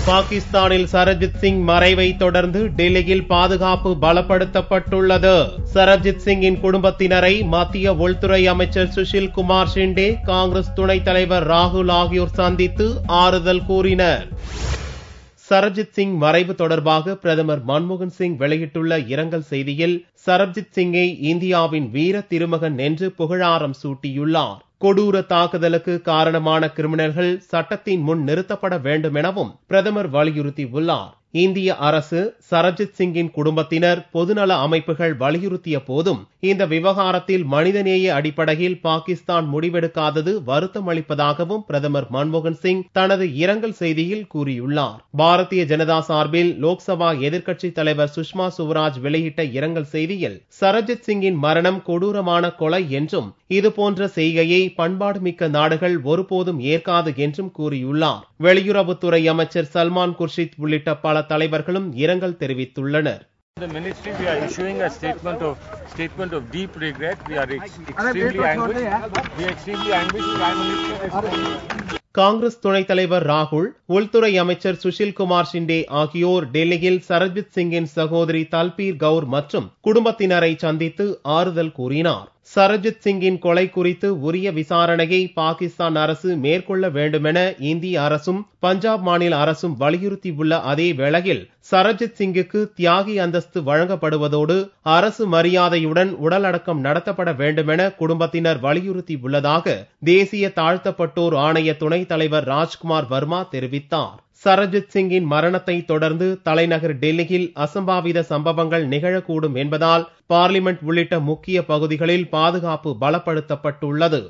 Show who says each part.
Speaker 1: பாகிஸ்தானில் சரப்ஜித் சிங் மறைவை தொடர்ந்து டெல்லியில் பாதுகாப்பு பலப்படுத்தப்பட்டுள்ளது. சரப்ஜித் சிங்கின் குடும்பத்தினரை மத்திய உள்துறை அமைச்சர் சுஷில் குமார் ஷிண்டே, காங்கிரஸ் துணைத் தலைவர் ராகுல் ஆகியோர் சந்தித்து ஆறுதல் கூறினர். சரப்ஜித் சிங் மறைவு தொடர்பாக பிரதமர் மன்மோகன் சிங் வெளியிட்டுள்ள இரங்கல் செய்தியில் சரப்ஜித் சிங்கை இந்தியாவின் வீர திருமகன் என்று புகழாரம் சூட்டியுள்ளார். கொடூர தாக்குதலுக்கு காரணமான கிரிமினல்கள் சட்டத்தின் முன் நிறுத்தப்பட வேண்டும் எனவும் பிரதமர் வலியுறுத்தியுள்ளார். இந்திய அரசு, சரப்ஜித் சிங்கின் குடும்பத்தினர், பொதுநல அமைப்புகள் வலியுறுத்திய போதும் இந்த விவகாரத்தில் மனிதநேய அடிப்படையில் பாகிஸ்தான் முடிவெடுக்காதது வருத்தம் அளிப்பதாகவும் பிரதமர் மன்மோகன் சிங் தனது இரங்கல் செய்தியில் கூறியுள்ளார். பாரதிய ஜனதா சார்பில் லோக்சபா எதிர்க்கட்சித் தலைவர் சுஷ்மா சுவராஜ் வெளியிட்ட இரங்கல் செய்தியில் சரப்ஜித் சிங்கின் மரணம் கொடூரமான கொலை என்றும் இதுபோன்ற செய்கையை பண்பாடு மிக்க நாடுகள் ஒருபோதும் ஏற்காது என்றும் கூறியுள்ளார். வெளியுறவுத்துறை அமைச்சர் சல்மான் குர்ஷித் உள்ளிட்ட பல தலைவர்களும் இரங்கல் தெரிவித்துள்ளனர்.
Speaker 2: The ministry, we are issuing a statement of deep regret. We are extremely anguished. Prime Minister.
Speaker 1: Congress துணைத் தலைவர் ராகுல், உள்துறை அமைச்சர் சுஷில் குமார் ஷிண்டே ஆகியோர் டெல்லியில் சரப்ஜித் சிங்கின் சகோதரி தல்பீர் கவுர் மற்றும் குடும்பத்தினரை சந்தித்து ஆறுதல் கூறினார். சரப்ஜித் சிங்கின் கொலை குறித்து உரிய விசாரணையை பாகிஸ்தான் அரசு மேற்கொள்ள வேண்டுமென இந்திய அரசும் பஞ்சாப் மாநில அரசும் வலியுறுத்தியுள்ள அதே வேளையில் சரப்ஜித் சிங்குக்கு தியாகி அந்தஸ்து வழங்கப்படுவதோடு அரசு மரியாதையுடன் உடல் அடக்கம் நடத்தப்பட வேண்டுமென குடும்பத்தினர் வலியுறுத்தியுள்ளதாக தேசிய தாழ்த்தப்பட்டோர் ஆணைய துணைத் தலைவர் ராஜ்குமார் வர்மா தெரிவித்தார். சரப்ஜித் சிங்கின் மரணத்தை தொடர்ந்து தலைநகர் டெல்லியில் அசம்பாவித சம்பவங்கள் நிகழக்கூடும் என்பதால் பார்லிமெண்ட் உள்ளிட்ட முக்கிய பகுதிகளில் பாதுகாப்பு பலப்படுத்தப்பட்டுள்ளது.